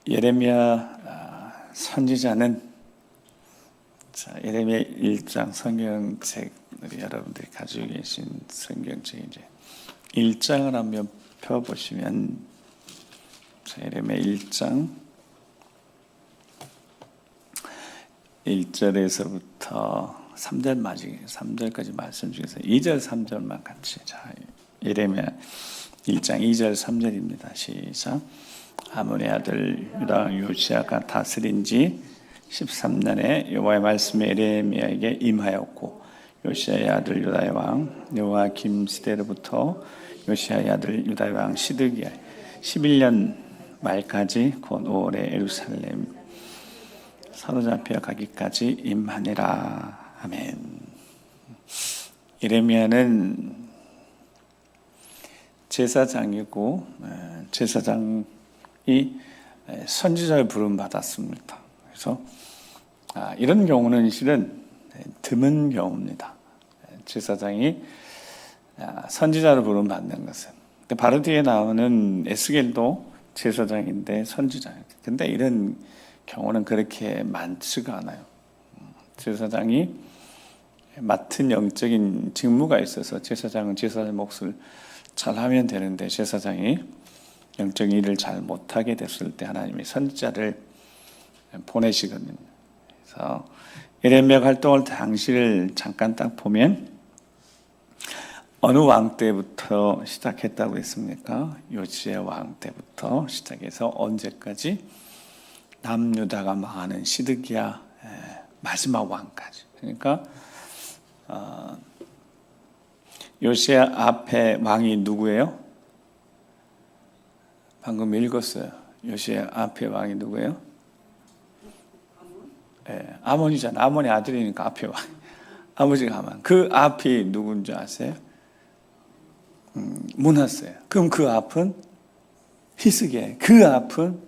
예레미야 선지자는 예레미야 1장 성경책, 우리 여러분들이 가지고 계신 성경책 이제 1장을 한번 펴보시면, 예레미야 1장 1절에서부터 3절까지 말씀 중에서 2절 3절만 같이, 예레미야 1장 2절 3절입니다. 시작. 아몬의 아들 유다 요시야가 다스린 지 13년에 여호와의 말씀이 예레미야에게 임하였고, 요시야의 아들 유다의 왕 여호야김 시대로부터 요시야의 아들 유다의 왕 시드기야 11년 말까지 곧 5월에 예루살렘 사로잡혀 가기까지 임하니라. 아멘. 예레미야는 제사장이고, 제사장이 선지자를 부름받았습니다. 그래서 이런 경우는 실은 드문 경우입니다. 제사장이 선지자를 부름받는 것은. 바로 뒤에 나오는 에스겔도 제사장인데 선지자예요. 근데 이런 경우는 그렇게 많지가 않아요. 제사장이 맡은 영적인 직무가 있어서 제사장은 제사의 몫을 잘하면 되는데, 제사장이 영적인 일을 잘 못하게 됐을 때 하나님이 선지자를 보내시거든요. 그래서 예레미야 활동할 당시를 잠깐 딱 보면 어느 왕 때부터 시작했다고 했습니까? 요시야 왕 때부터 시작해서 언제까지? 남유다가 망하는 시드기야 마지막 왕까지. 그러니까 요시야 앞에 왕이 누구예요? 방금 읽었어요. 요시야 앞에 왕이 누구예요? 아몬이잖아. 아몬의 아들이니까 앞에 왕. 아버지가 아몬. 그 앞이 누군지 아세요? 므낫세예요. 그럼 그 앞은 히스기야예요. 그 앞은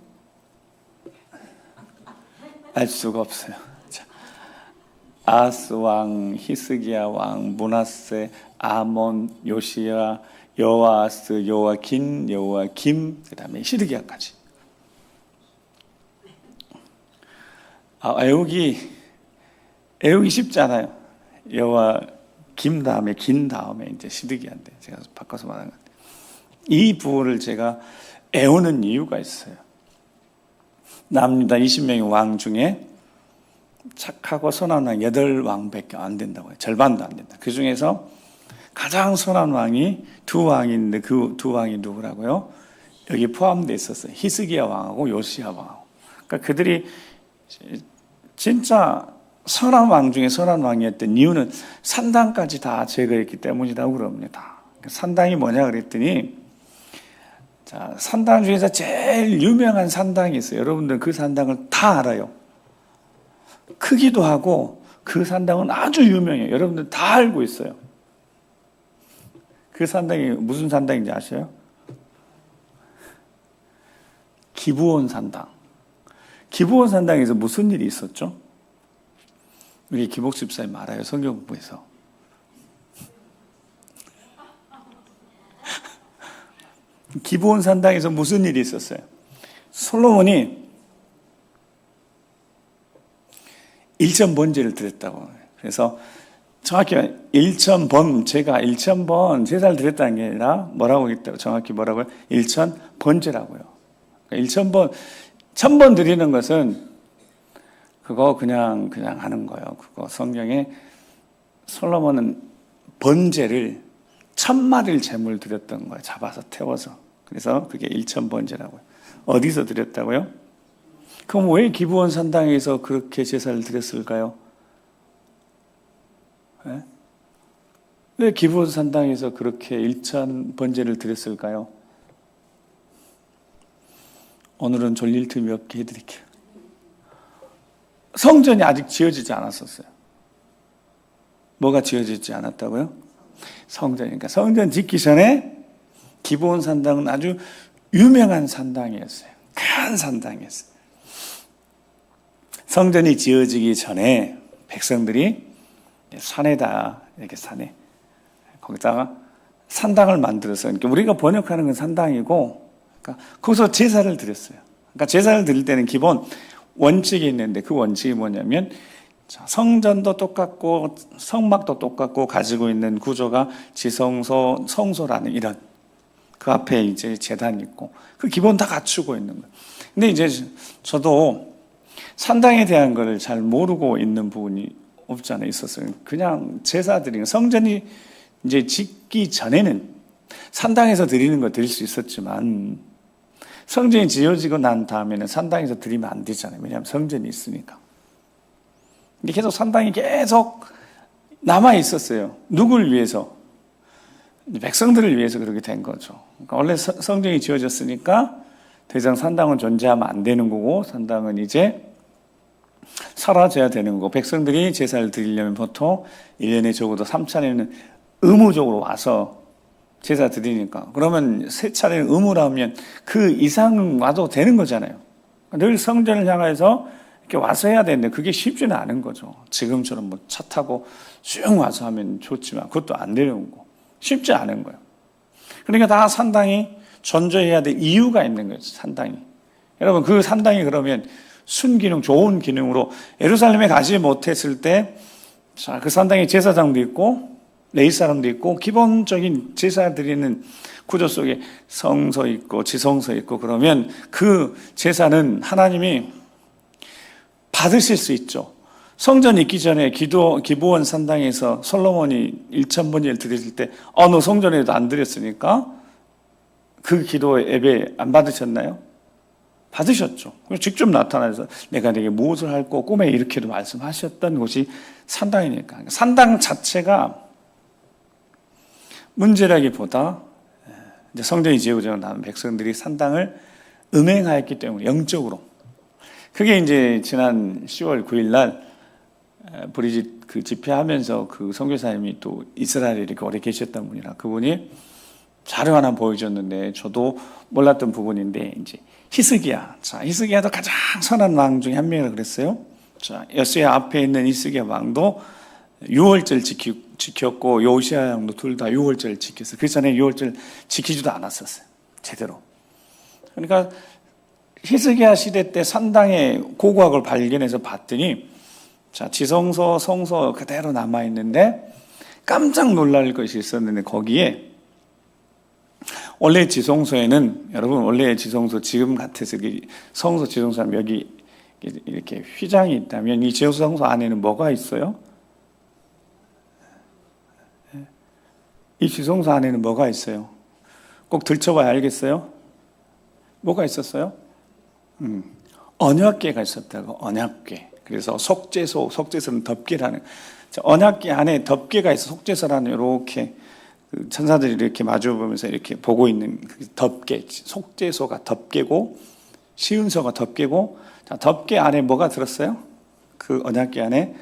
알 수가 없어요. 자, 아스 왕, 히스기야 왕, 므낫세, 아몬, 요시야, 여호아스, 여호야긴, 여호야김, 그 다음에 시드기야까지. 애우기 쉽잖아요. 여호야김 다음에 긴 다음에 이제 시드기야인데, 제가 바꿔서 말하는 것 같아요. 이 부호를 제가 애우는 이유가 있어요. 남유다 20명의 왕 중에 착하고 선한 왕 8왕밖에 안 된다고 해요. 절반도 안 된다. 그 중에서 가장 선한 왕이 2왕인데 그 2왕이 누구라고요? 여기 포함되어 있었어요. 히스기야 왕하고 요시야 왕하고. 그러니까 그들이 진짜 선한 왕 중에 선한 왕이었던 이유는 산당까지 다 제거했기 때문이라고 그럽니다. 산당이 뭐냐 그랬더니, 자, 산당 중에서 제일 유명한 산당이 있어요. 여러분들 그 산당을 다 알아요. 크기도 하고 그 산당은 아주 유명해요. 여러분들 다 알고 있어요. 그 산당이 무슨 산당인지 아세요? 기브온 산당. 기브온 산당에서 무슨 일이 있었죠? 우리 김옥 집사님 알아요. 성경 공부에서. 기브온 산당에서 무슨 일이 있었어요? 솔로몬이 일천번제를 드렸다고. 그래서 정확히 1,000번, 제가 1,000번 제사를 드렸다는 게 아니라 뭐라고 했다고, 정확히 뭐라고요? 1,000번제라고요. 1,000번, 1,000번 드리는 것은 그거 그냥 하는 거예요. 그거 성경에 솔로몬은 번제를 1,000마리를 제물 드렸던 거예요. 잡아서 태워서. 그래서 그게 1,000번제라고요. 어디서 드렸다고요? 그럼 왜 기브온 산당에서 그렇게 제사를 드렸을까요? 네? 왜 기브온 산당에서 그렇게 1,000번제를 드렸을까요? 오늘은 졸릴 틈이 없게 해드릴게요. 성전이 아직 지어지지 않았었어요. 뭐가 지어지지 않았다고요? 성전이니까. 성전 짓기 전에 기브온 산당은 아주 유명한 산당이었어요. 큰 산당이었어요. 성전이 지어지기 전에 백성들이 산에다, 이렇게 산에, 거기다가 산당을 만들어서, 그러니까 우리가 번역하는 건 산당이고, 그러니까 거기서 제사를 드렸어요. 그러니까 제사를 드릴 때는 기본 원칙이 있는데 그 원칙이 뭐냐면 성전도 똑같고 성막도 똑같고 가지고 있는 구조가 지성소, 성소라는 이런 그 앞에 이제 제단이 있고 그 기본 다 갖추고 있는 거예요. 근데 이제 저도 산당에 대한 걸 잘 모르고 있는 부분이 없지 않아 있었어요. 그냥 제사 드리는 성전이 이제 짓기 전에는 산당에서 드리는 거 드릴 수 있었지만 성전이 지어지고 난 다음에는 산당에서 드리면 안 되잖아요. 왜냐하면 성전이 있으니까. 근데 계속 산당이 계속 남아 있었어요. 누굴 위해서? 백성들을 위해서 그렇게 된 거죠. 그러니까 원래 성전이 지어졌으니까 더 이상 산당은 존재하면 안 되는 거고 산당은 이제 사라져야 되는 거고 백성들이 제사를 드리려면 보통 1년에 적어도 3차례는 의무적으로 와서 제사 드리니까 그러면 3차례는 의무라면 그 이상 와도 되는 거잖아요. 늘 성전을 향해서 이렇게 와서 해야 되는데 그게 쉽지는 않은 거죠. 지금처럼 뭐 차 타고 쭉 와서 하면 좋지만 그것도 안 되는 거고 쉽지 않은 거예요. 그러니까 다 산당이 존재해야 될 이유가 있는 거예요. 산당이. 여러분 그 산당이 그러면 순기능 좋은 기능으로 예루살렘에 가지 못했을 때 자, 그 산당에 제사장도 있고 레위 사람도 있고 기본적인 제사 드리는 구조 속에 성소 있고 지성소 있고 그러면 그 제사는 하나님이 받으실 수 있죠. 성전 있기 전에 기브온 산당에서 솔로몬이 1,000번을 드렸을 때 어느 성전에도 안 드렸으니까 그 기도 예배 안 받으셨나요? 받으셨죠. 직접 나타나서 내가 내게 무엇을 할고 꿈에 이렇게도 말씀하셨던 곳이 산당이니까. 산당 자체가 문제라기보다 이제 성전이 지어지고 나면 백성들이 산당을 음행하였기 때문에 영적으로 그게 이제 지난 10월 9일 날 브리짓 그 집회하면서 그 선교사님이 또 이스라엘에 이렇게 오래 계셨던 분이라 그분이 자료 하나 보여줬는데 저도 몰랐던 부분인데 이제 히스기야. 자, 히스기야도 가장 선한 왕 중에 한 명이라고 그랬어요. 자, 여호수아 앞에 있는 히스기야 왕도 6월절 지켰고 요시야 왕도 둘 다 6월절 지켰어요. 그 전에 6월절 지키지도 않았었어요. 제대로. 그러니까 히스기야 시대 때 산당의 고고학을 발견해서 봤더니 자, 지성소, 성소 그대로 남아 있는데 깜짝 놀랄 것이 있었는데 거기에 원래 지성소에는 여러분 원래 지성소 지금 같아서 성소 지성소는 여기 이렇게 휘장이 있다면 이 지성소 안에는 뭐가 있어요? 이 지성소 안에는 뭐가 있어요? 꼭 들춰봐야 알겠어요? 뭐가 있었어요? 언약궤가 있었다고. 언약궤. 그래서 속죄소는 덮개라는 언약궤 안에 덮개가 있어. 속죄소라는 이렇게 천사들이 이렇게 마주보면서 이렇게 보고 있는 그 덮개, 속죄소가 덮개고 시은소가 덮개고 자, 덮개 안에 뭐가 들었어요? 그 언약궤 안에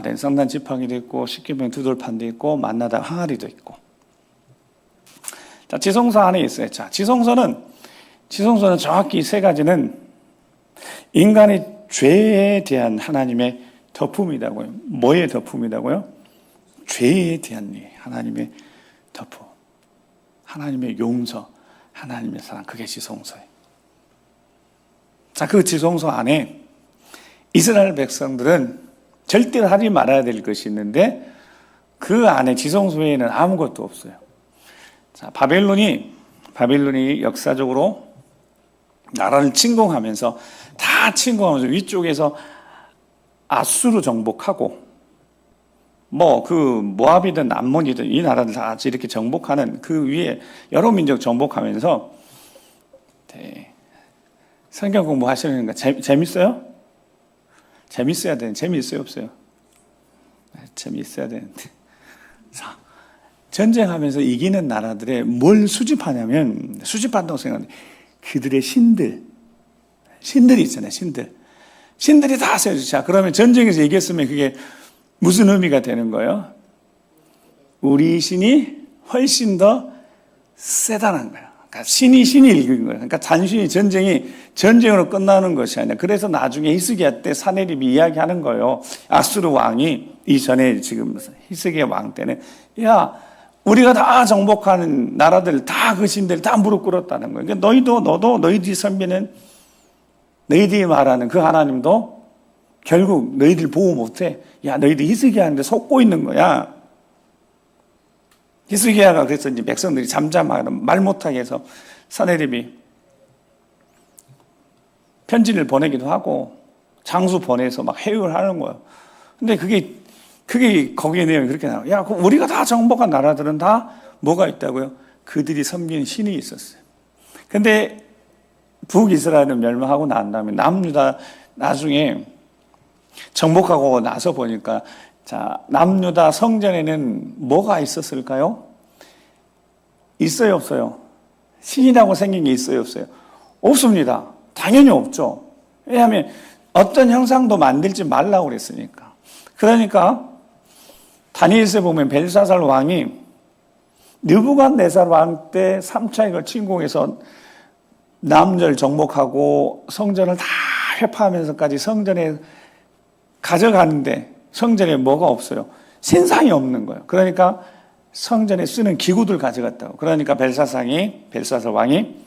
랜상단 지팡이도 있고 십계명 두돌판도 있고 만나다 항아리도 있고 자, 지성소 안에 있어요. 자, 지성소는 정확히 세 가지는 인간의 죄에 대한 하나님의 덮음이라고요. 뭐의 덮음이라고요? 죄에 대한 하나님의 덮음. 하나님의 용서, 하나님의 사랑, 그게 지성소예요. 자, 그 지성소 안에 이스라엘 백성들은 절대로 하지 말아야 될 것이 있는데 그 안에 지성소에는 아무것도 없어요. 자, 바벨론이 역사적으로 나라를 침공하면서 위쪽에서 아수르 정복하고 모압이든 암몬이든 이 나라들 다 이렇게 정복하는 그 위에 여러 민족 정복하면서 성경 공부하시는 거 재밌어요? 재밌어야 되는데 재미있어요 없어요? 재미있어야 되는데 자, 전쟁하면서 이기는 나라들에 뭘 수집한다고 생각하는데 그들의 신들이 있잖아요. 신들이 다 세워져. 자, 그러면 전쟁에서 이겼으면 그게 무슨 의미가 되는 거예요? 우리 신이 훨씬 더 세다는 거예요. 그러니까 신이 이긴 거예요. 그러니까 단순히 전쟁으로 끝나는 것이 아니라 그래서 나중에 히스기야 때 사네립이 이야기하는 거예요. 아수르 왕이 이전에 지금 히스기야 왕 때는 우리가 다 정복하는 나라들 다 그 신들 다 무릎 꿇었다는 거예요. 그러니까 너희도 너희들이 선비는 너희들이 말하는 그 하나님도 결국 너희들 보호 못해. 야, 너희들 히스기야한테 속고 있는 거야. 히스기야가 그래서 이제 백성들이 잠잠하고 말 못하게 해서 사내립이 편지를 보내기도 하고 장수 보내서 막 회유를 하는 거예요. 근데 그게 거기에 내용이 그렇게 나와요. 야, 우리가 다 정복한 나라들은 다 뭐가 있다고요? 그들이 섬기는 신이 있었어요. 근데 북이스라엘은 멸망하고 난 다음에 남유다 나중에 정복하고 나서 보니까 자, 남유다 성전에는 뭐가 있었을까요? 있어요, 없어요? 신이라고 생긴 게 있어요, 없어요? 없습니다. 당연히 없죠. 왜냐하면 어떤 형상도 만들지 말라고 그랬으니까. 그러니까 다니엘서에 보면 벨사살 왕이 느부갓네살 왕 때 3차 이걸 침공해서 남절 정복하고 성전을 다 회파하면서까지 성전에 가져가는데 성전에 뭐가 없어요? 신상이 없는 거예요. 그러니까 성전에 쓰는 기구들 가져갔다고. 그러니까 벨사살 왕이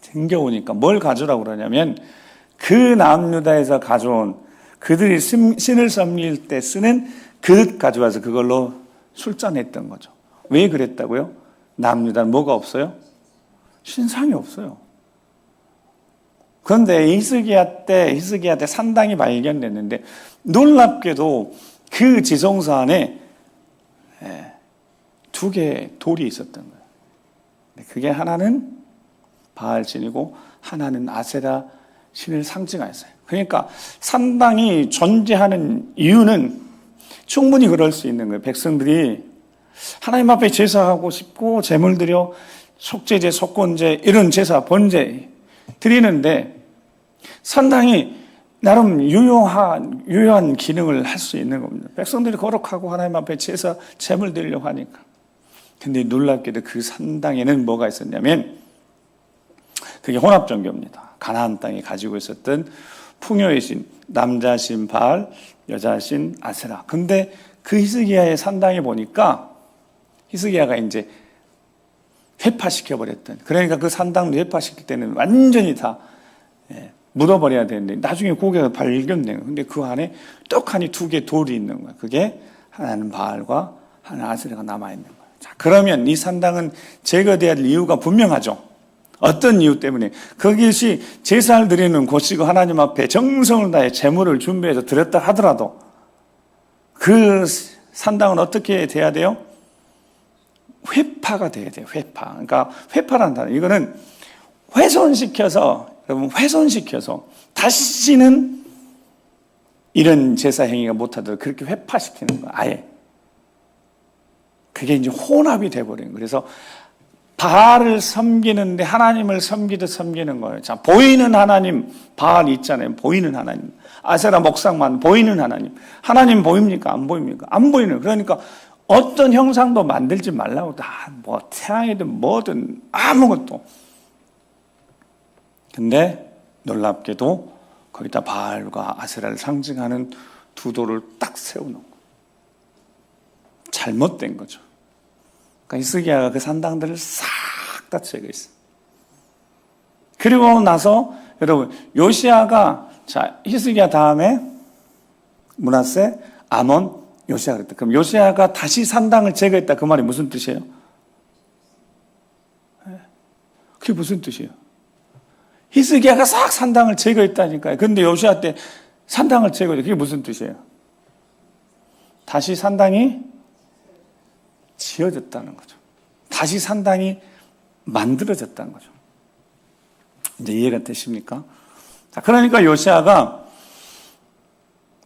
챙겨오니까 뭘 가져오라고 그러냐면 그 남유다에서 가져온 그들이 신을 섬길 때 쓰는 그릇 가져와서 그걸로 술잔했던 거죠. 왜 그랬다고요? 남유다는 뭐가 없어요? 신상이 없어요. 그런데 히스기야 때 산당이 발견됐는데 놀랍게도 그 지성소 안에 2개의 돌이 있었던 거예요. 그게 하나는 바알 신이고 하나는 아세라 신을 상징하였어요. 그러니까 산당이 존재하는 이유는 충분히 그럴 수 있는 거예요. 백성들이 하나님 앞에 제사하고 싶고 제물 드려 속죄제, 속건제 이런 제사, 번제 드리는데 산당이 나름 유효한 기능을 할 수 있는 겁니다. 백성들이 거룩하고 하나님 앞에 제사, 제물 드리려고 하니까. 근데 놀랍게도 그 산당에는 뭐가 있었냐면 그게 혼합종교입니다. 가나안 땅에 가지고 있었던 풍요의 신, 남자 신 바알, 여자 신 아세라. 근데 그 히스기야의 산당에 보니까 히스기야가 이제 회파시켜버렸던. 그러니까 그 산당도 회파시킬 때는 완전히 다 묻어버려야 되는데 나중에 고개가 발견돼요. 근데 그 안에 떡하니 2개 돌이 있는 거예요. 그게 하나는 바알과 하나는 아세라가 남아있는 거예요. 자, 그러면 이 산당은 제거돼야 할 이유가 분명하죠. 어떤 이유 때문에? 그것이 제사를 드리는 곳이고 하나님 앞에 정성을 다해 제물을 준비해서 드렸다 하더라도 그 산당은 어떻게 돼야 돼요? 회파가 돼야 돼요. 회파. 그러니까 회파라는 단어. 이거는 훼손시켜서 다시는 이런 제사 행위가 못하도록 그렇게 회파시키는 거예요. 아예. 그게 이제 혼합이 돼버린 거예요. 그래서 바알을 섬기는데 하나님을 섬기듯 섬기는 거예요. 자, 보이는 하나님, 바알 있잖아요. 보이는 하나님. 아세라 목상만 보이는 하나님. 하나님 보입니까? 안 보입니까? 안 보이는. 그러니까 어떤 형상도 만들지 말라고 다, 뭐, 태양이든 뭐든 아무것도. 근데 놀랍게도 거기다 바알과 아세라를 상징하는 2 돌을 딱 세워놓은 거예요. 잘못된 거죠. 그러니까 히스기야가 그 산당들을 싹 다 제거했어요. 그리고 나서 여러분 요시야가 자 히스기야 다음에 므낫세, 아몬, 요시야 그랬다. 그럼 요시야가 다시 산당을 제거했다. 그 말이 무슨 뜻이에요? 그게 무슨 뜻이에요? 히스기야가 싹 산당을 제거했다니까요. 그런데 요시야 때 산당을 제거했다. 그게 무슨 뜻이에요? 다시 산당이 지어졌다는 거죠. 다시 산당이 만들어졌다는 거죠. 이제 이해가 되십니까? 자, 그러니까 요시야가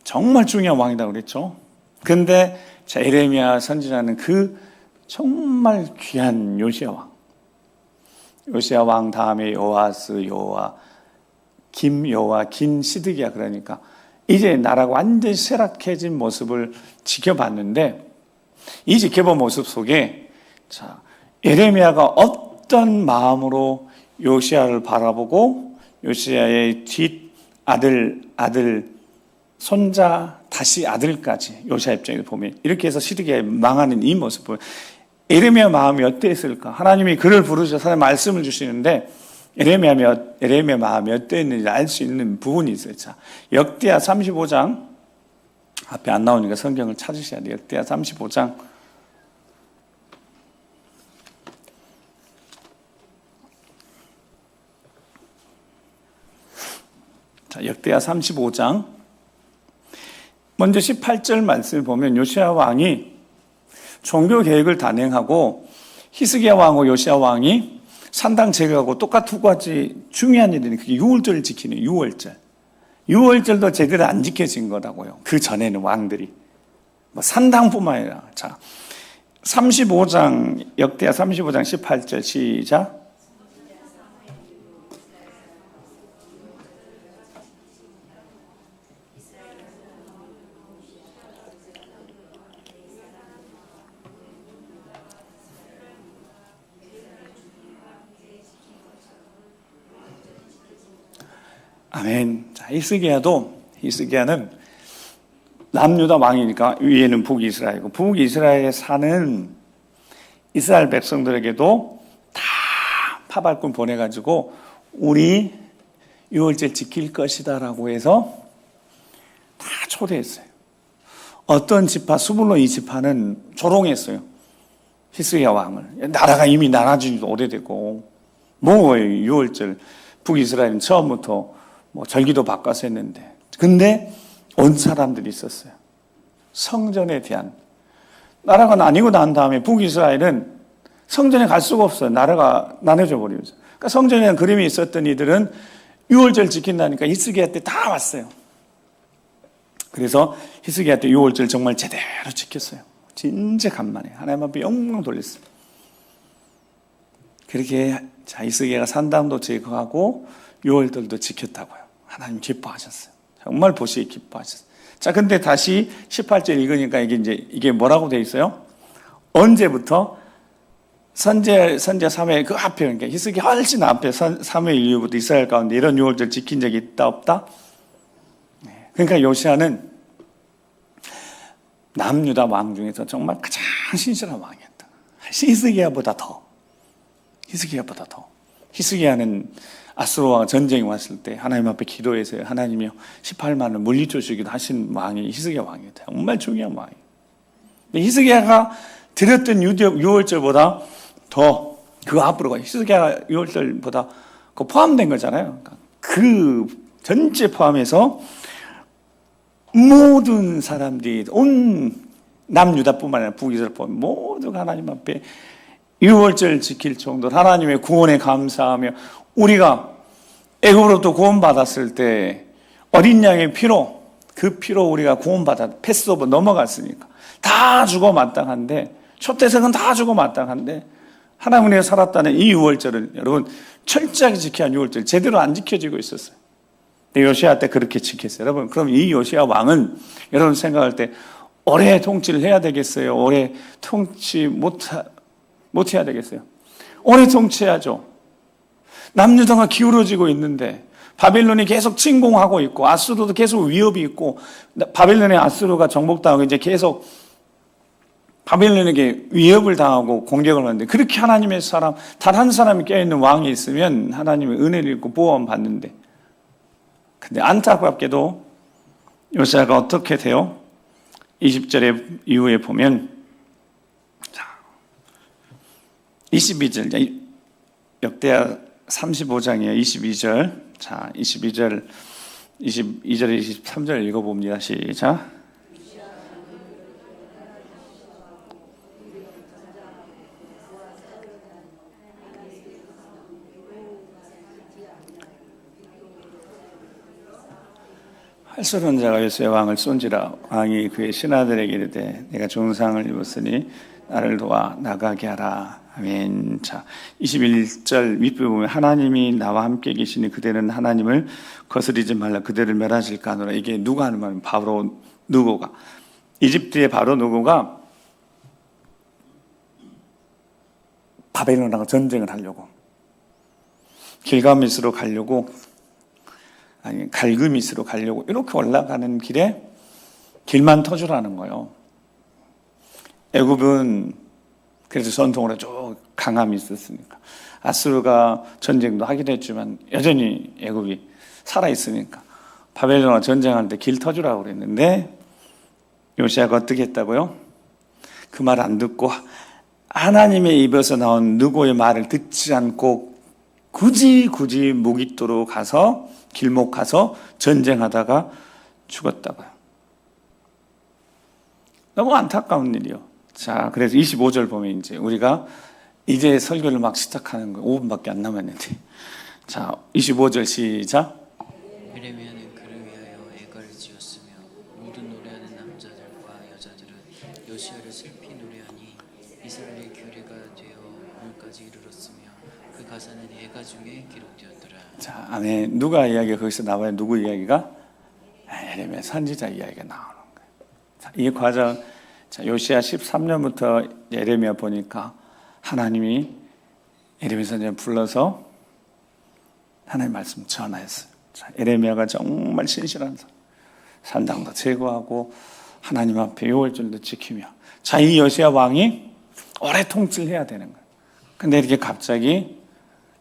정말 중요한 왕이라고 그랬죠. 근데 자, 에레미야 선지자는 그 정말 귀한 요시야 왕. 요시야 왕 다음에 요아스, 긴 시드기야. 그러니까 이제 나라가 완전히 쇠락해진 모습을 지켜봤는데 이 지켜본 모습 속에 자, 에레미야가 어떤 마음으로 요시야를 바라보고 요시야의 아들, 손자, 다시 아들까지 요시야 입장에서 보면 이렇게 해서 시드기야에 망하는 이 모습을 에레미야 마음이 어땠을까? 하나님이 그를 부르셔서 하나님 말씀을 주시는데 에레미야가 몇 대였는지 알 수 있는 부분이 있어요. 자, 역대하 35장 앞에 안 나오니까 성경을 찾으셔야 돼요. 역대하 35장 자, 역대하 35장 먼저 18절 말씀을 보면 요시야 왕이 종교 계획을 단행하고 히스기야 왕과 요시야 왕이 산당 제거하고 똑같은 두 가지 중요한 일이 그게 유월절을 지키는 유월절. 유월절도 제대로 안 지켜진 거라고요. 그 전에는 왕들이 산당뿐만 아니라 자 35장 역대하 35장 18절 시작. 아멘. 자, 히스기야는 남유다 왕이니까 위에는 북이스라엘이고 북이스라엘에 사는 이스라엘 백성들에게도 다 파발꾼 보내가지고 우리 유월절 지킬 것이다라고 해서 다 초대했어요. 어떤 지파 스불론 이 지파는 조롱했어요. 히스기야 왕을. 나라가 이미 나눠진 지도 오래되고 뭐예요 유월절. 북이스라엘은 처음부터 절기도 바꿔서 했는데 근데 온 사람들이 있었어요. 성전에 대한 나라가 나뉘고 난 다음에 북이스라엘은 성전에 갈 수가 없어요. 나라가 나눠져 버리죠. 그러니까 성전에 대한 그림이 있었던 이들은 유월절 지킨다니까 히스기야 때 다 왔어요. 그래서 히스기야 때 유월절 정말 제대로 지켰어요. 진짜 간만에 하나님 앞에 영광 돌렸어요. 그렇게 히스기야가 산당도 제거하고 유월절도 지켰다고요. 하나님 기뻐하셨어요. 정말 보시기 기뻐하셨어요. 자, 근데 다시 18절 읽으니까 이게 뭐라고 돼 있어요? 언제부터? 선지자 3회 그 앞에, 그러니까 히스기야 훨씬 앞에 3회 이후부터 이스라엘 가운데 이런 유월절 지킨 적이 있다, 없다? 그러니까 요시야는 남유다 왕 중에서 정말 가장 신실한 왕이었다. 히스기야보다 더. 히스기야는 아수르와 전쟁이 왔을 때 하나님 앞에 기도해서 하나님이요 18만을 물리쳐주기도 하신 왕이 히스기야 왕이었다. 정말 중요한 왕이에요. 히스기야가 드렸던 유월절보다 더 그 앞으로 히스기야 유월절보다 그 포함된 거잖아요. 그 전체 포함해서 모든 사람들이 온 남유다뿐만 아니라 북이스라엘 포함 모두가 하나님 앞에 유월절 지킬 정도로 하나님의 구원에 감사하며 우리가 애굽으로부터 구원받았을 때 어린 양의 피로 그 피로 우리가 구원받아 패스오버 넘어갔으니까 다 죽어 마땅한데 초대생은 다 죽어 마땅한데 하나님 은혜에 살았다는 이 유월절을 여러분 철저하게 지켜야 한 유월절 제대로 안 지켜지고 있었어요. 요시야 때 그렇게 지켰어요. 여러분 그럼 이 요시야 왕은 여러분 생각할 때 오래 통치를 해야 되겠어요? 오래 통치 못해야 되겠어요? 오래 통치해야죠. 남유다가 기울어지고 있는데 바벨론이 계속 침공하고 있고 아수르도 계속 위협이 있고 바벨론의 아수르가 정복당하고 이제 계속 바벨론에게 위협을 당하고 공격을 하는데 그렇게 하나님의 사람 단 한 사람이 껴있는 왕이 있으면 하나님의 은혜를 입고 보호함 받는데 근데 안타깝게도 요시야가 어떻게 돼요? 20절의 이후에 보면 22절 역대하 35장이에요. 22절. 자, 22절 23절 읽어봅니다. 시작. 활쏘는 자가 요시야 왕을 쏜지라 왕이 그의 신하들에게 이르되 내가 중상을 입었으니 나를 도와 나가게 하라. 아멘. 자, 21절 윗부분에 보면 하나님이 나와 함께 계시니 그대는 하나님을 거스리지 말라 그대를 멸하실까 하노라. 이게 누가 하는 말이면 바로 누고가 이집트의 바로 누고가 바벨론하고 전쟁을 하려고 길가미스로 가려고 아니 갈그미스로 가려고 이렇게 올라가는 길에 길만 터주라는 거예요. 애굽은 그래서 전통으로 쭉 강함이 있었으니까. 아수르가 전쟁도 하기도 했지만 여전히 애굽이 살아있으니까 바벨론과 전쟁할 때 길 터주라고 그랬는데 요시아가 어떻게 했다고요? 그 말 안 듣고 하나님의 입에서 나온 누구의 말을 듣지 않고 굳이 무기토로 가서 길목 가서 전쟁하다가 죽었다고요. 너무 안타까운 일이요. 자, 그래서 25절 보면 우리가 이제 설교를 막 시작하는 거예요. 5분밖에 안 남았는데. 자, 25절 시작. 예레미야는 그를 위하여 애가를 지었으며 모든 노래하는 남자들과 여자들은 요시야를 슬피 노래하니 이스라엘의 규례가 되어 오늘까지 이르렀으며 그 가사는 애가 중에 기록되었더라. 자, 안에 누가 이야기가 거기서 나와요? 누구 이야기가? 예레미야 선지자 이야기가 나오는 거예요. 자, 이 과정, 자, 요시야 13년부터 예레미야 보니까 하나님이 예레미야 선지자를 불러서 하나님 말씀 전하였어요. 자, 예레미야가 정말 신실한 사람, 산당도 제거하고 하나님 앞에 요월절도 지키며, 자, 이 요시야 왕이 오래 통치해야 되는 거예요. 근데 이렇게 갑자기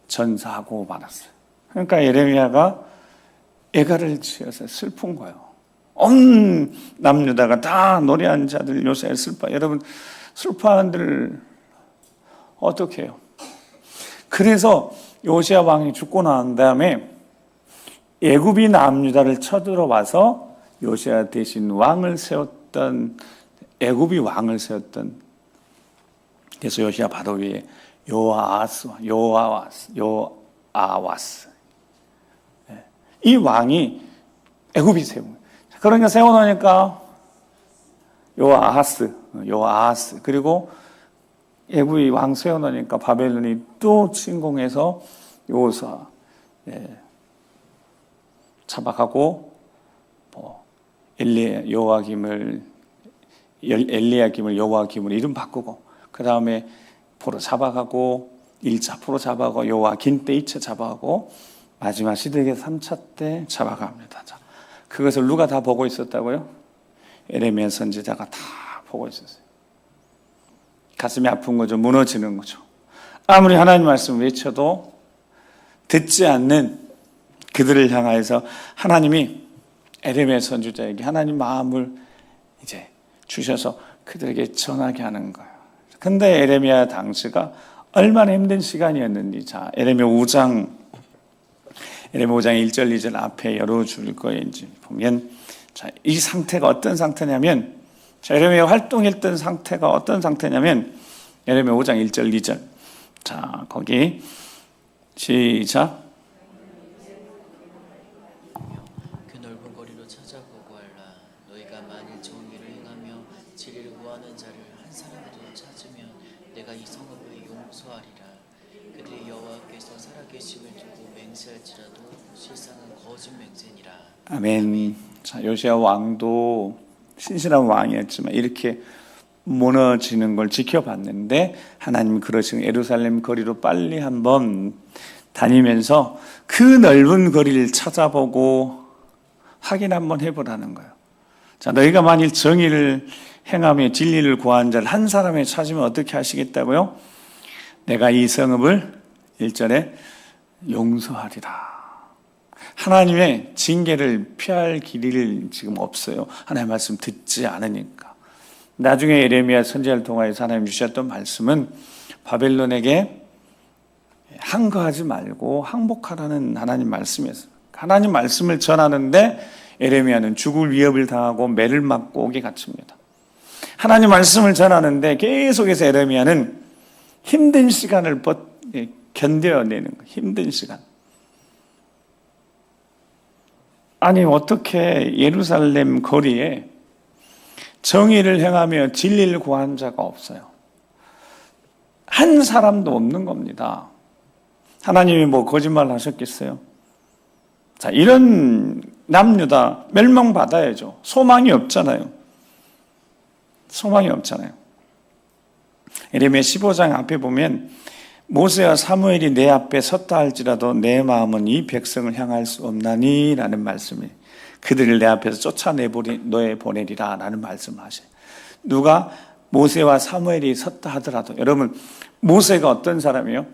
전사하고 말았어요. 그러니까 예레미야가 애가를 지어서 슬픈 거예요. 온 남유다가 다 노래하는 자들 요시야 슬퍼. 여러분 슬퍼하는들 어떻게 해요? 그래서 요시야 왕이 죽고 난 다음에 애굽이 남유다를 쳐들어와서 요시야 대신 왕을 세웠던, 애굽이 왕을 세웠던, 그래서 요시야 바로 위에 요아와스, 이 왕이 애굽이 세운 거예요. 그러니까 세워놓으니까 요아하스, 그리고 애굽이 왕 세워놓으니까 바벨론이 또 침공해서 요사 잡아가고, 엘리야김을 요아김으로 이름 바꾸고, 그 다음에 포로 잡아가고, 1차 포로 잡아가고, 요아긴 때 2차 잡아가고, 마지막 시드기야 3차 때 잡아갑니다. 자, 그것을 누가 다 보고 있었다고요? 예레미야 선지자가 다 보고 있었어요. 가슴이 아픈 거죠. 무너지는 거죠. 아무리 하나님 말씀 외쳐도 듣지 않는 그들을 향하여서 하나님이 예레미야 선지자에게 하나님 마음을 이제 주셔서 그들에게 전하게 하는 거예요. 근데 예레미야 당시가 얼마나 힘든 시간이었는지, 자, 예레미야 5장 1절 2절 앞에 열어줄 거예요. 이제 보면, 자, 이 상태가 어떤 상태냐면, 자, 예레미야 활동했던 상태가 어떤 상태냐면, 예레미야 5장 1절 2절. 자, 거기 시작. 그 넓은 거리로 찾아보고 알라. 너희가 만일 정의를 행하며 진리를 구하는 자를 한 사람이라도 찾으면 내가 이 성읍을 용서하리라. 그들이 여호와께서 살아계심을 두고 맹세할지라도 실상은 거짓 맹세니라. 아멘. 자, 요시야 왕도 신실한 왕이었지만 이렇게 무너지는 걸 지켜봤는데, 하나님 그러시는 예루살렘 거리로 빨리 한번 다니면서 그 넓은 거리를 찾아보고 확인 한번 해보라는 거예요. 자, 너희가 만일 정의를 행하며 진리를 구하는 자를 한 사람에 찾으면 어떻게 하시겠다고요? 내가 이 성읍을 1절에 용서하리라. 하나님의 징계를 피할 길이 지금 없어요. 하나님의 말씀 듣지 않으니까. 나중에 예레미야 선지자를 통하여서 하나님 주셨던 말씀은 바벨론에게 항거하지 말고 항복하라는 하나님 말씀이었어요. 하나님 말씀을 전하는데 예레미야는 죽을 위협을 당하고 매를 맞고 옥에 갇힙니다. 하나님 말씀을 전하는데 계속해서 예레미야는 힘든 시간을 견뎌내는 거예요. 힘든 시간. 아니, 어떻게 예루살렘 거리에 정의를 행하며 진리를 구하는 자가 없어요. 한 사람도 없는 겁니다. 하나님이 뭐 거짓말 하셨겠어요? 자, 이런 남유다 멸망받아야죠. 소망이 없잖아요. 소망이 없잖아요. 예레미야 15장 앞에 보면 모세와 사무엘이 내 앞에 섰다 할지라도 내 마음은 이 백성을 향할 수 없나니 라는 말씀이, 그들을 내 앞에서 쫓아내보내리라 라는 말씀을 하셔요. 누가 모세와 사무엘이 섰다 하더라도, 여러분, 모세가 어떤 사람이에요?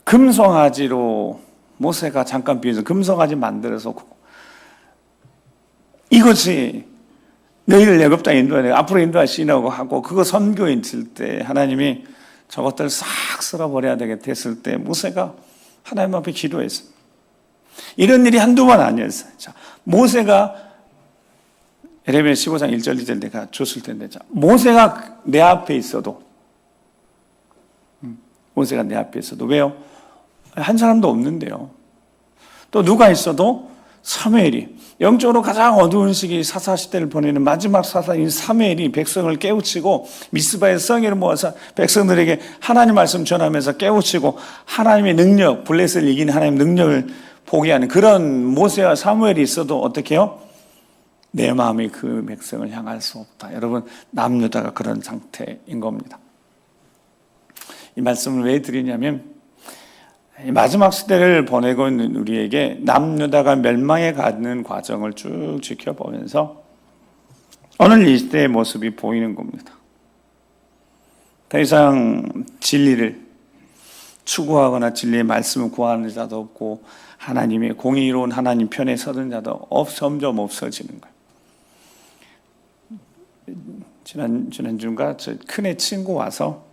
금송아지로, 모세가 잠깐 비해서 금송아지 만들어서 이것이 너희를 애굽 땅에 인도하여 앞으로 인도하시려고 하고, 그거 선교에 있을 때 하나님이 저것들 싹 쓸어버려야 되겠다 때 모세가 하나님 앞에 기도했습니다. 이런 일이 한두 번 아니었어요. 자, 모세가 에레미야 15장 1절 2절 내가 줬을 텐데, 자, 모세가 내 앞에 있어도, 모세가 내 앞에 있어도, 왜요? 한 사람도 없는데요. 또 누가 있어도 사무엘이, 영적으로 가장 어두운 시기 사사시대를 보내는 마지막 사사인 사무엘이 백성을 깨우치고 미스바의 성회를 모아서 백성들에게 하나님 말씀 전하면서 깨우치고 하나님의 능력, 블레셋을 이기는 하나님의 능력을 보게 하는 그런 모세와 사무엘이 있어도 어떻게 해요? 내 마음이 그 백성을 향할 수 없다. 여러분, 남유다가 그런 상태인 겁니다. 이 말씀을 왜 드리냐면, 마지막 시대를 보내고 있는 우리에게 남유다가 멸망해 가는 과정을 쭉 지켜보면서 오늘 이 시대의 모습이 보이는 겁니다. 더 이상 진리를 추구하거나 진리의 말씀을 구하는 자도 없고, 하나님의 공의로운 하나님 편에 서는 자도 점점 없어지는 거예요. 지난주인가 저 큰애 친구 와서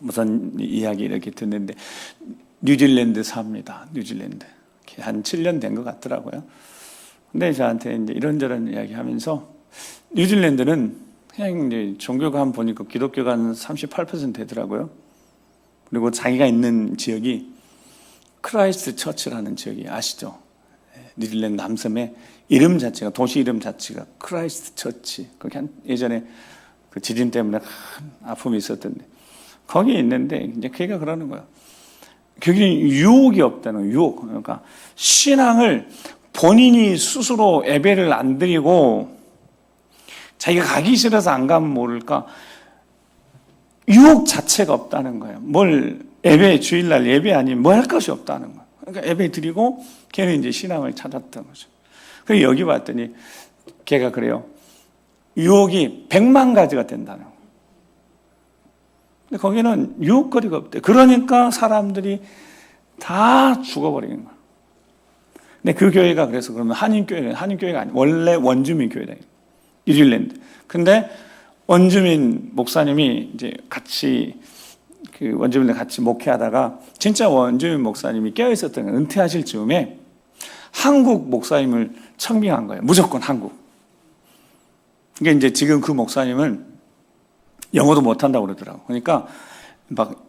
무슨 이야기 이렇게 듣는데, 뉴질랜드 삽니다. 뉴질랜드. 한 7년 된 것 같더라고요. 근데 저한테 이제 이런저런 이야기 하면서, 뉴질랜드는 그냥 이제 종교가 한번 보니까 기독교가 한 38% 되더라고요. 그리고 자기가 있는 지역이 크라이스트 처치라는 지역이 아시죠? 뉴질랜드 남섬의 이름 자체가, 도시 이름 자체가 크라이스트 처치. 거기 한 예전에 그 지진 때문에 큰 아픔이 있었던데, 거기에 있는데, 이제 걔가 그러는 거야. 거기는 유혹이 없다는 거야, 유혹. 그러니까 신앙을 본인이 스스로 예배를 안 드리고, 자기가 가기 싫어서 안 가면 모를까, 유혹 자체가 없다는 거예요. 뭘 예배, 주일날 예배 아니면 뭐 할 것이 없다는 거예요. 그러니까 예배 드리고, 걔는 이제 신앙을 찾았던 거죠. 그래서 여기 왔더니, 걔가 그래요. 유혹이 100만 가지가 된다는 거예요. 근데 거기는 유혹거리가 없대. 그러니까 사람들이 다 죽어버리는 거야. 근데 그 교회가 그래서 그러면 한인교회가 아니야. 원래 원주민 교회다. 뉴질랜드. 근데 원주민 목사님이 이제 같이 그 원주민들 같이 목회하다가 진짜 원주민 목사님이 깨어 있었던 거예요. 은퇴하실 즈음에 한국 목사님을 청빙한 거예요. 무조건 한국. 그러니까 이제 지금 그 목사님은 영어도 못한다고 그러더라고. 그러니까 막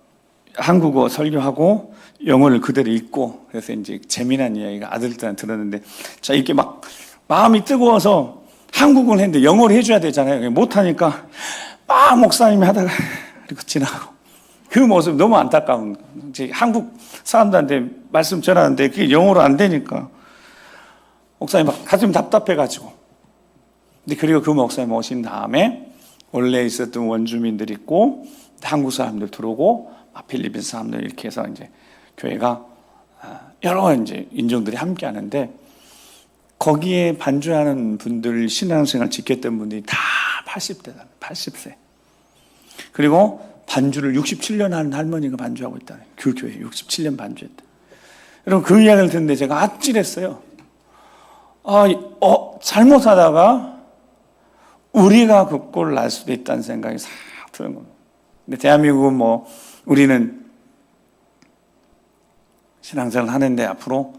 한국어 설교하고 영어를 그대로 읽고, 그래서 이제 재미난 이야기가 아들들한테 들었는데, 자, 이렇게 막 마음이 뜨거워서 한국어를 했는데 영어를 해줘야 되잖아요. 못하니까 막 목사님이 하다가 이렇게 지나가고. 그 모습 너무 안타까운 거예요. 한국 사람들한테 말씀 전하는데 그게 영어로 안 되니까 목사님 막 가슴 답답해가지고. 근데 그리고 그 목사님 오신 다음에 원래 있었던 원주민들 있고, 한국 사람들 들어오고, 필리핀 사람들 이렇게 해서 이제 교회가 여러 이제 인종들이 함께 하는데, 거기에 반주하는 분들, 신앙생활 지켰던 분들이 다 80대다, 80세. 그리고 반주를 67년 한 할머니가 반주하고 있다는, 그 교회 67년 반주했다. 여러분, 그 이야기를 듣는데 제가 아찔했어요. 잘못하다가 우리가 그 꼴 날 수도 있다는 생각이 싹 드는 겁니다. 근데 대한민국은 뭐, 우리는 신앙생활을 하는데 앞으로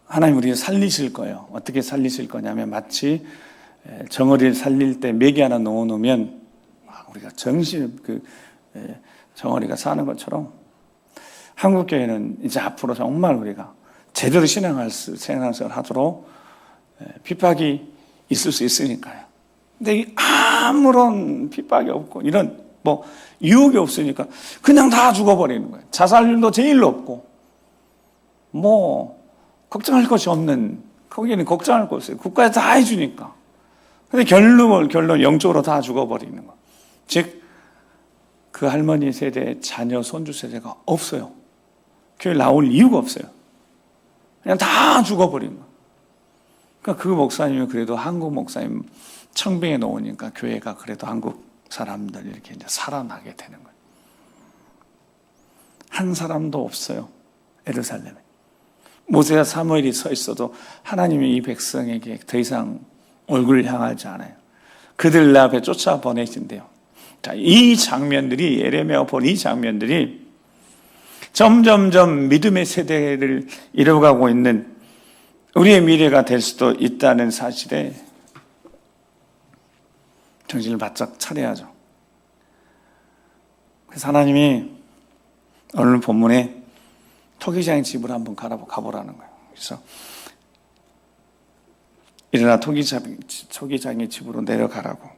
하나님 우리를 살리실 거예요. 어떻게 살리실 거냐면, 마치 정어리를 살릴 때 메기 하나 넣어놓으면 우리가 정어리가 사는 것처럼, 한국교회는 이제 앞으로 정말 우리가 제대로 신앙생활을 하도록 핍박이 있을 수 있으니까요. 근데 아무런 핍박이 없고 이런 뭐 유혹이 없으니까 그냥 다 죽어버리는 거예요. 자살률도 제일 높고, 뭐 걱정할 것이 없는, 거기는 걱정할 거 없어요. 국가에 다 해주니까. 근데 결론 영적으로 다 죽어버리는 거예요. 즉 그 할머니 세대, 자녀, 손주 세대가 없어요. 교회 나올 이유가 없어요. 그냥 다 죽어버리는 거예요. 그러니까 그 목사님이 그래도 한국 목사님 청빙에 놓으니까 교회가 그래도 한국 사람들 이렇게 이제 살아나게 되는 거예요. 한 사람도 없어요. 예루살렘에. 모세와 사무엘이 서 있어도 하나님이 이 백성에게 더 이상 얼굴을 향하지 않아요. 그들 앞에 쫓아 보내신대요. 자, 이 장면들이, 예레미야가 본 이 장면들이 점점점 믿음의 세대를 이뤄가고 있는 우리의 미래가 될 수도 있다는 사실에 정신을 바짝 차려야죠. 그래서 하나님이 오늘 본문에 토기장의 집으로 한번 가보라는 거예요. 그래서 일어나 토기장의 집으로 내려가라고.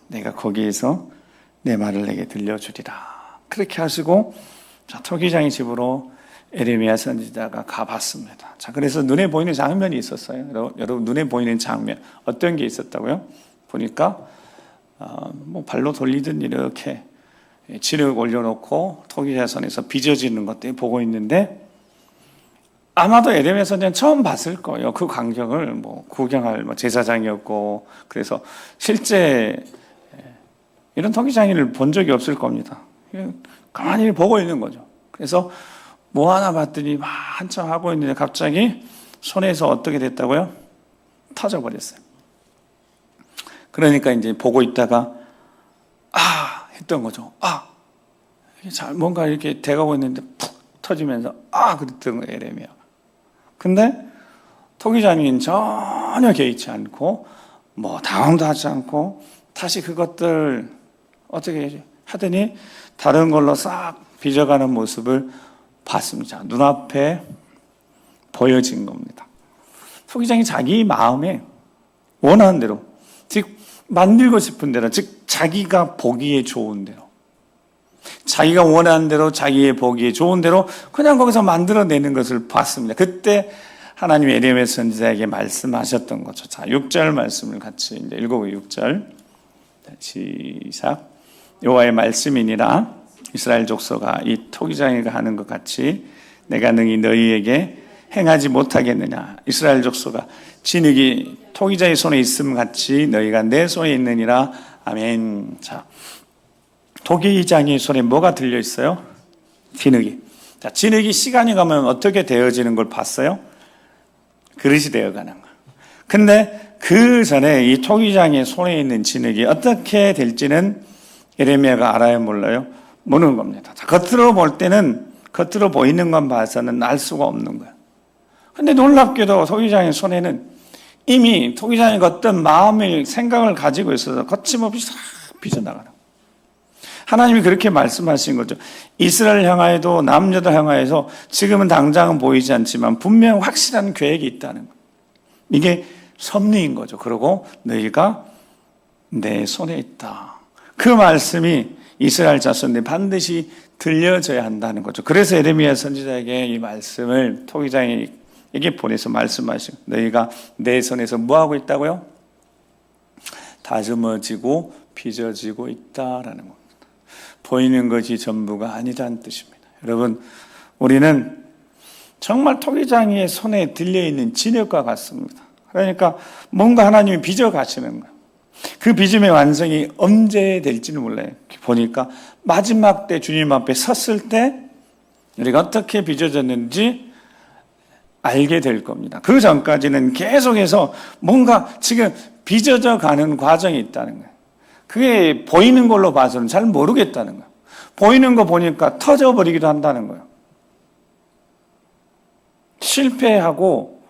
내가 거기에서 내 말을 내게 들려주리라. 그렇게 하시고, 자, 토기장의 집으로 예레미야 선지자가 가봤습니다. 자, 그래서 눈에 보이는 장면이 있었어요. 여러분, 눈에 보이는 장면. 어떤 게 있었다고요? 보니까, 발로 돌리든 이렇게 진흙 올려놓고 토기자선에서 빚어지는 것들이 보고 있는데, 아마도 예레미야 선지자는 처음 봤을 거예요. 그 광경을 구경할 제사장이었고, 그래서 실제 이런 토기장이를 본 적이 없을 겁니다. 가만히 보고 있는 거죠. 그래서 뭐 하나 봤더니 막 한참 하고 있는데 갑자기 손에서 어떻게 됐다고요? 터져버렸어요. 그러니까 이제 보고 있다가 했던 거죠. 뭔가 이렇게 돼가고 있는데 푹 터지면서 그랬던 거예요, 예레미야. 근데 토기장인 전혀 개의치 않고 당황도 하지 않고 다시 그것들 어떻게 하더니 다른 걸로 싹 빚어가는 모습을 봤습니다. 눈앞에 보여진 겁니다. 토기장이 자기 마음에 원하는 대로, 즉 만들고 싶은 대로, 즉 자기가 보기에 좋은 대로, 자기가 원하는 대로, 자기의 보기에 좋은 대로 그냥 거기서 만들어내는 것을 봤습니다. 그때 하나님이 예레미야 선지자에게 말씀하셨던 거죠. 자, 6절 말씀을 같이 이제 읽어보고 6절 시작. 여호와의 말씀이니라 이스라엘 족속아 이 토기장이가 하는 것 같이 내가 능히 너희에게 행하지 못하겠느냐. 이스라엘 족속아 진흙이 토기장의 손에 있음 같이 너희가 내 손에 있느니라. 아멘. 자, 토기장의 손에 뭐가 들려 있어요? 진흙이. 자, 진흙이 시간이 가면 어떻게 되어지는 걸 봤어요? 그릇이 되어가는 거예요. 근데 그 전에 이 토기장의 손에 있는 진흙이 어떻게 될지는 예레미야가 알아요, 몰라요? 모르는 겁니다. 자, 겉으로 볼 때는, 겉으로 보이는 건 봐서는 알 수가 없는 거예요. 근데 놀랍게도 토기장의 손에는 이미 토기장이 어떤 마음의 생각을 가지고 있어서 거침없이 싹 빚어나가는 거예요. 하나님이 그렇게 말씀하신 거죠. 이스라엘 향하여도 남녀들 향하여서 지금은 당장은 보이지 않지만 분명 확실한 계획이 있다는 거예요. 이게 섭리인 거죠. 그리고 너희가 내 손에 있다. 그 말씀이 이스라엘 자손들이 반드시 들려져야 한다는 거죠. 그래서 예레미야 선지자에게 이 말씀을 토기장에게 보내서 말씀하시고 너희가 내 손에서 뭐하고 있다고요? 다듬어지고 빚어지고 있다라는 겁니다. 보이는 것이 전부가 아니라는 뜻입니다. 여러분, 우리는 정말 토기장의 손에 들려있는 진흙과 같습니다. 그러니까 뭔가 하나님이 빚어 가시는 거예요. 그 빚음의 완성이 언제 될지는 몰라요. 보니까 마지막 때 주님 앞에 섰을 때 우리가 어떻게 빚어졌는지 알게 될 겁니다. 그 전까지는 계속해서 뭔가 지금 빚어져 가는 과정이 있다는 거예요. 그게 보이는 걸로 봐서는 잘 모르겠다는 거예요. 보이는 거 보니까 터져버리기도 한다는 거예요. 실패하고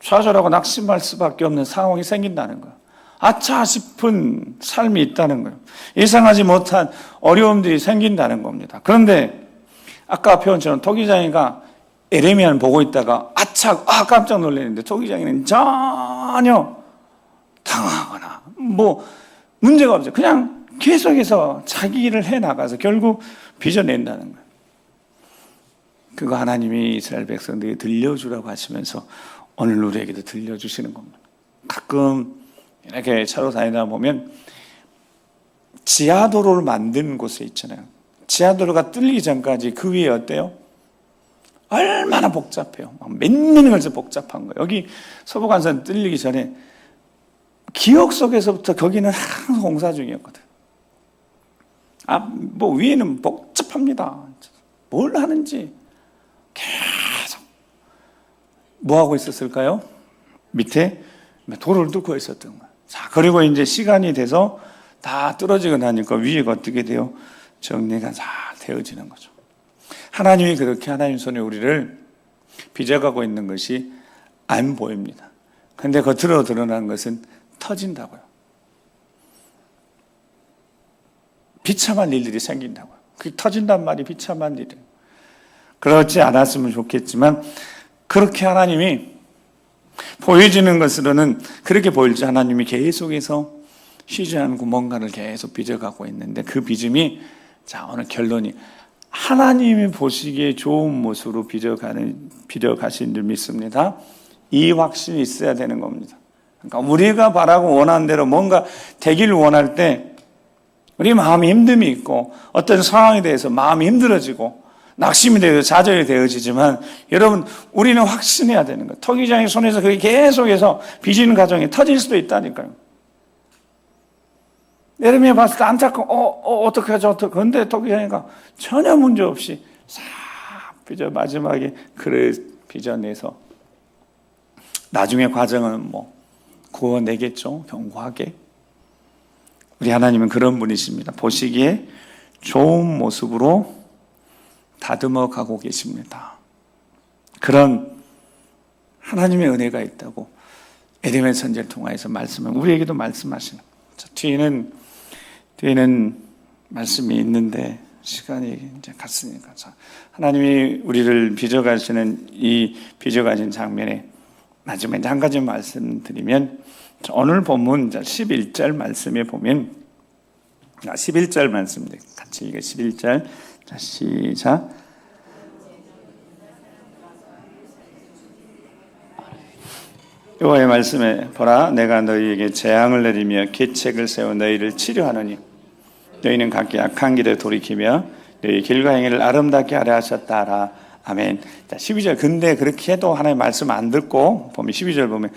좌절하고 낙심할 수밖에 없는 상황이 생긴다는 거예요. 아차 싶은 삶이 있다는 거예요. 예상하지 못한 어려움들이 생긴다는 겁니다. 그런데 아까 표현처럼 토기장이가 예레미야를 보고 있다가 깜짝 놀랐는데 토기장이는 전혀 당하거나 문제가 없어요. 그냥 계속해서 자기 일을 해나가서 결국 빚어낸다는 거예요. 그거 하나님이 이스라엘 백성들이 들려주라고 하시면서 오늘 우리에게도 들려주시는 겁니다. 가끔 이렇게 차로 다니다 보면 지하도로를 만든 곳에 있잖아요. 지하도로가 뚫리기 전까지 그 위에 어때요? 얼마나 복잡해요. 몇 년이 걸쳐 복잡한 거예요. 여기 서부간선 뚫리기 전에 기억 속에서부터 거기는 항상 공사 중이었거든. 뭐 위에는 복잡합니다. 뭘 하는지 계속 뭐 하고 있었을까요? 밑에 돌을 뚫고 있었던 거예요. 자, 그리고 이제 시간이 돼서 다 떨어지고 나니까 위에가 어떻게 돼요? 정리가 잘 되어지는 거죠. 하나님이 그렇게 하나님 손에 우리를 빚어가고 있는 것이 안 보입니다. 그런데 겉으로 드러난 것은 터진다고요. 비참한 일들이 생긴다고요. 그게 터진단 말이 비참한 일이에요. 그렇지 않았으면 좋겠지만 그렇게 하나님이 보여지는 것으로는 그렇게 보일지 하나님이 계속해서 쉬지 않고 뭔가를 계속 빚어가고 있는데 그 빚음이 자 오늘 결론이 하나님이 보시기에 좋은 모습으로 빚어가신 줄 믿습니다. 이 확신이 있어야 되는 겁니다. 그러니까 우리가 바라고 원하는 대로 뭔가 되기를 원할 때 우리 마음이 힘듦이 있고 어떤 상황에 대해서 마음이 힘들어지고 낙심이 되어 좌절이 되어지지만 여러분 우리는 확신해야 되는 거예요. 토기장의 손에서 그게 계속해서 빚는 과정이 터질 수도 있다니까요. 예레미야 봤을 때 안타까워 어떻게 하죠? 그런데 토기장이가 전혀 문제 없이 싹 빚어 마지막에 그를 빚어내서 나중에 과정은 뭐 구워내겠죠. 견고하게. 우리 하나님은 그런 분이십니다. 보시기에 좋은 모습으로 다듬어 가고 계십니다. 그런 하나님의 은혜가 있다고 에레미야 선지자를 통하여서 우리에게도 말씀하시는. 자, 뒤에는 말씀이 있는데 시간이 이제 갔으니까. 자, 하나님이 우리를 빚어가시는 이 빚어가신 장면에 마지막에 한 가지 말씀드리면 오늘 본문 11절 말씀에 보면 11절 말씀입니다. 같이 읽어 11절. 자, 시작. 여호와의 말씀에 보라 내가 너희에게 재앙을 내리며 계책을 세워 너희를 치료하노니 너희는 각기 악한 길에 돌이키며 너희 길과 행위를 아름답게 하려 하셨다라. 아멘. 자, 12절. 근데 그렇게 해도 하나님 말씀 안 듣고 보면 12절 보면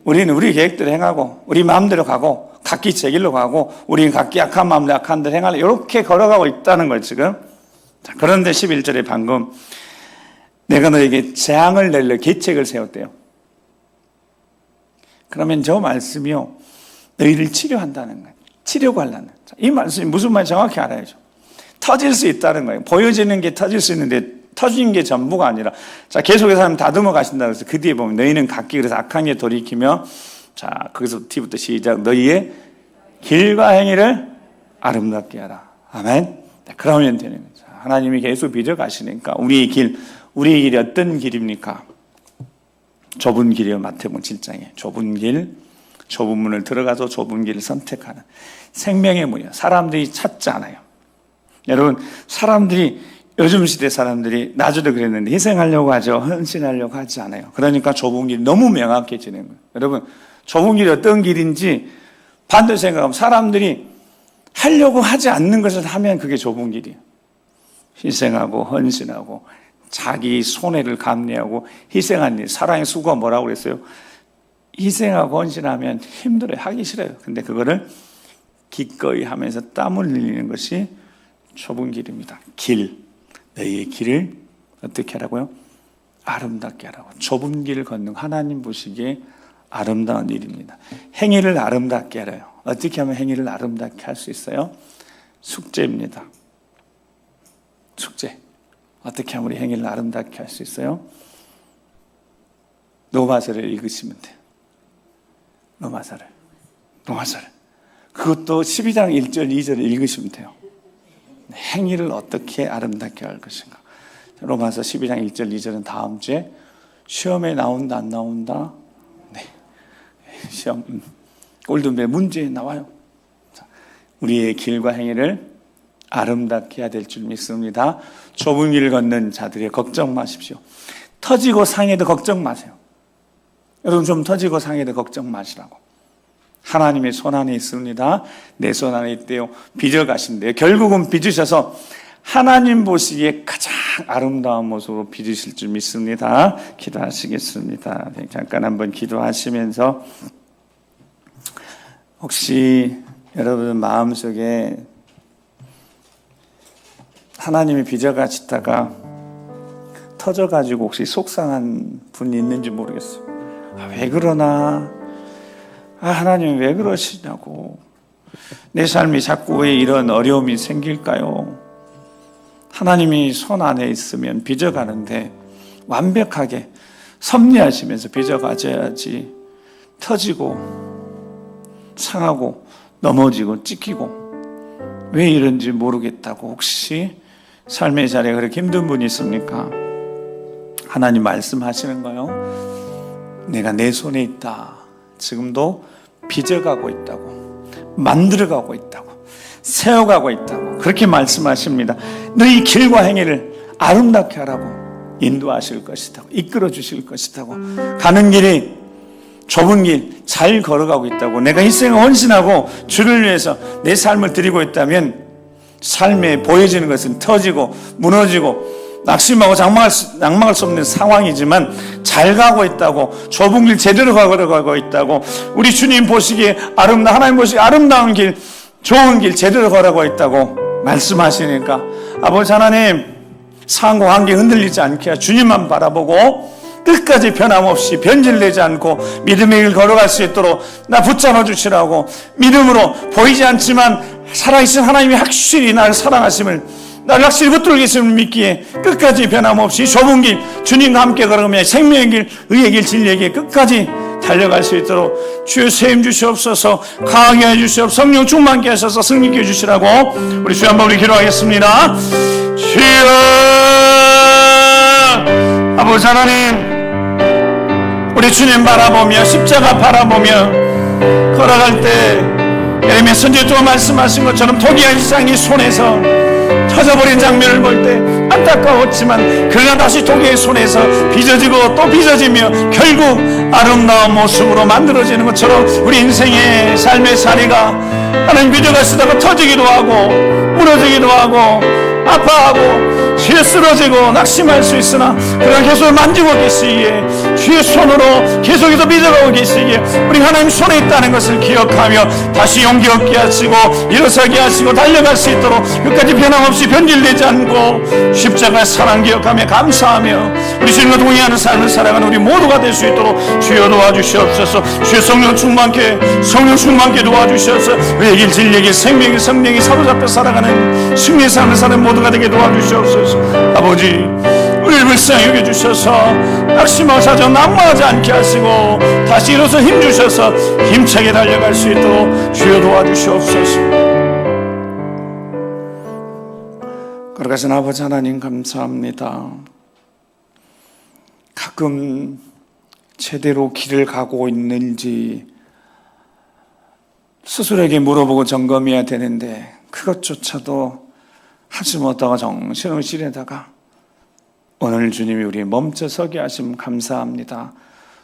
우리는 우리 계획대로 행하고 우리 마음대로 가고 각기 제 길로 가고 우리는 각기 악한 마음대로 악한 대로 행하려 이렇게 걸어가고 있다는 거예요 지금. 자, 그런데 11절에 방금 내가 너에게 재앙을 내려 계책을 세웠대요. 그러면 저 말씀이요 너희를 치료한다는 거예요. 치료하려는. 이 말씀이 무슨 말인지 정확히 알아야죠. 터질 수 있다는 거예요. 보여지는 게 터질 수 있는데 터진 게 전부가 아니라 자 계속해서 하면 다듬어 가신다 그래서 그 뒤에 보면 너희는 각기 그래서 악한 게 돌이키며 자 거기서 뒤부터 시작 너희의 길과 행위를 아름답게 하라. 아멘. 그러면 되는 거죠. 하나님이 계속 빚어 가시니까 우리의 길이 어떤 길입니까? 좁은 길이요. 마태복음 7장에 좁은 길, 좁은 문을 들어가서 좁은 길을 선택하는 생명의 문이요. 사람들이 찾지 않아요. 여러분 사람들이 요즘 시대 사람들이 나중에도 그랬는데 희생하려고 하죠. 헌신하려고 하지 않아요. 그러니까 좁은 길이 너무 명확해지는 거예요. 여러분 좁은 길이 어떤 길인지 반대로 생각하면 사람들이 하려고 하지 않는 것을 하면 그게 좁은 길이에요. 희생하고 헌신하고 자기 손해를 감내하고 희생한 일. 사랑의 수고가 뭐라고 그랬어요? 희생하고 헌신하면 힘들어요. 하기 싫어요. 근데 그거를 기꺼이 하면서 땀을 흘리는 것이 좁은 길입니다. 너희의 길을 어떻게 하라고요? 아름답게 하라고. 좁은 길을 걷는 하나님 보시기에 아름다운 일입니다. 행위를 아름답게 하래요. 어떻게 하면 행위를 아름답게 할 수 있어요? 숙제입니다. 숙제. 어떻게 하면 우리 행위를 아름답게 할 수 있어요? 로마서를 읽으시면 돼요. 로마서를. 그것도 12장 1절 2절을 읽으시면 돼요. 행위를 어떻게 아름답게 할 것인가. 로마서 12장 1절 2절은 다음 주에 시험에 나온다 안 나온다? 네. 시험 골든벨 문제에 나와요. 우리의 길과 행위를 아름답게 해야 될 줄 믿습니다. 좁은 길을 걷는 자들의 걱정 마십시오. 터지고 상해도 걱정 마세요. 여러분 좀 터지고 상해도 걱정 마시라고. 하나님의 손 안에 있습니다. 내 손 안에 있대요. 빚어 가신대요. 결국은 빚으셔서 하나님 보시기에 가장 아름다운 모습으로 빚으실 줄 믿습니다. 기도하시겠습니다. 잠깐 한번 기도하시면서 혹시 여러분 마음속에 하나님이 빚어가시다가 터져가지고 혹시 속상한 분이 있는지 모르겠어요. 왜 그러나? 하나님 왜 그러시냐고. 내 삶이 자꾸 왜 이런 어려움이 생길까요? 하나님이 손 안에 있으면 빚어가는데 완벽하게 섭리하시면서 빚어가져야지 터지고 상하고 넘어지고 찢기고 왜 이런지 모르겠다고 혹시 삶의 자리에 그렇게 힘든 분이 있습니까? 하나님 말씀하시는 거요. 내가 내 손에 있다. 지금도 빚어가고 있다고, 만들어가고 있다고, 세워가고 있다고 그렇게 말씀하십니다. 너희 길과 행위를 아름답게 하라고 인도하실 것이다고, 이끌어 주실 것이다고, 가는 길이 좁은 길 잘 걸어가고 있다고, 내가 희생을 헌신하고 주를 위해서 내 삶을 드리고 있다면 삶에 보여지는 것은 터지고 무너지고 낙심하고 장막할 수 없는 상황이지만 잘 가고 있다고, 좁은 길 제대로 걸어가고 있다고, 우리 주님 보시기에 하나님 보시기에 아름다운 길, 좋은 길 제대로 걸어가고 있다고 말씀하시니까 아버지 하나님, 상황과 환경이 흔들리지 않게 주님만 바라보고 끝까지 변함없이 변질되지 않고 믿음의 길 걸어갈 수 있도록 나 붙잡아 주시라고, 믿음으로 보이지 않지만 살아계신 하나님이 확실히 나를 사랑하심을, 나를 확실히 붙들고 계심을 믿기에 끝까지 변함없이 좁은 길 주님과 함께 걸어가며 생명의 길, 의의 길, 진리의 길 끝까지 달려갈 수 있도록 주여 세임 주시옵소서, 강하게 해주시옵소서, 성령 충만케 하셔서 승리케 해주시라고 우리 주여 한번 우리 기도하겠습니다. 주여 아버지 하나님, 우리 주님 바라보며 십자가 바라보며 걸어갈 때 예레미야 선지자가 말씀하신 것처럼 토기한 시장이 손에서 터져버린 장면을 볼 때 안타까웠지만 그러나 다시 토기의 손에서 빚어지고 또 빚어지며 결국 아름다운 모습으로 만들어지는 것처럼 우리 인생의 삶의 사리가 하나님 빚어가시다가 터지기도 하고 무너지기도 하고 아파하고 뒤에 쓰러지고 낙심할 수 있으나 그러나 계속 만지고 계시기에 주의 손으로 계속해서 빚어가고 계시기에 우리 하나님 손에 있다는 것을 기억하며 다시 용기 얻게 하시고 일어서게 하시고 달려갈 수 있도록 끝까지 변함없이 변질되지 않고 십자가의 사랑 기억하며 감사하며 우리 주님과 동의하는 삶을 살아가는 우리 모두가 될 수 있도록 주여 도와주시옵소서. 주의 성령 충만케 도와주시옵소서. 우리의 길 진리의 길 생명의 성령이 사로잡혀 살아가는 승리의 삶을 사는 모두가 되게 도와주시옵소서. 아버지, 우리를 불쌍히 여겨주셔서 낙심하고 사정 낙망하지 않게 하시고 다시 일어서 힘주셔서 힘차게 달려갈 수 있도록 주여 도와주시옵소서. 걸어가신 아버지 하나님 감사합니다. 가끔 제대로 길을 가고 있는지 스스로에게 물어보고 점검해야 되는데 그것조차도 하지 못하고 정신없이려다가 오늘 주님이 우리 멈춰서게 하심 감사합니다.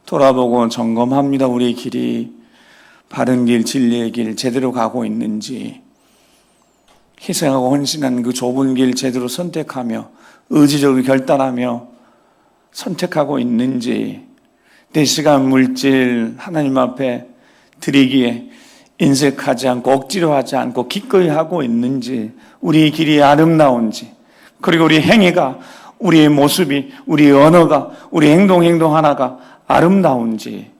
돌아보고 점검합니다. 우리의 길이 바른 길, 진리의 길 제대로 가고 있는지, 희생하고 헌신한 그 좁은 길 제대로 선택하며 의지적으로 결단하며 선택하고 있는지, 내 시간 물질 하나님 앞에 드리기에 인색하지 않고 억지로 하지 않고 기꺼이 하고 있는지, 우리의 길이 아름다운지, 그리고 우리 행위가, 우리의 모습이, 우리의 언어가, 우리 행동 하나가 아름다운지,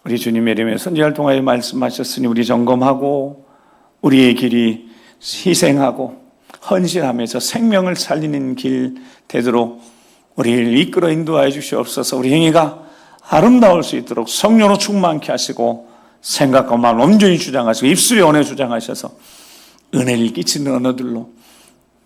우리 주님의 이름에 선지자를 통하여 말씀하셨으니 우리 점검하고 우리의 길이 희생하고 헌신하면서 생명을 살리는 길 되도록 우리를 이끌어 인도하여 주시옵소서. 우리 행위가 아름다울 수 있도록 성령으로 충만케 하시고 생각과 마음을 온전히 주장하시고 입술에 언어 주장하셔서 은혜를 끼치는 언어들로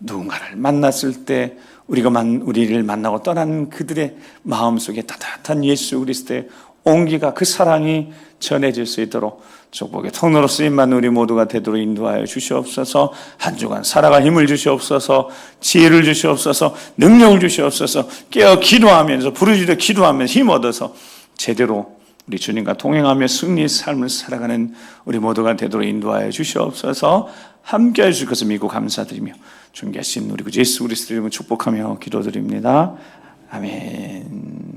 누군가를 만났을 때 우리를 만나고 떠난 그들의 마음속에 따뜻한 예수 그리스도의 온기가, 그 사랑이 전해질 수 있도록 축복의 통로로 쓰임받는 우리 모두가 되도록 인도하여 주시옵소서. 한 주간 살아갈 힘을 주시옵소서. 지혜를 주시옵소서. 능력을 주시옵소서. 깨어 기도하면서, 부르짖어 기도하면서 힘 얻어서 제대로 우리 주님과 동행하며 승리의 삶을 살아가는 우리 모두가 되도록 인도하여 주시옵소서. 함께해 주실 것을 믿고 감사드리며 존귀하신 우리 구 예수 그리스도 이름으로 축복하며 기도드립니다. 아멘.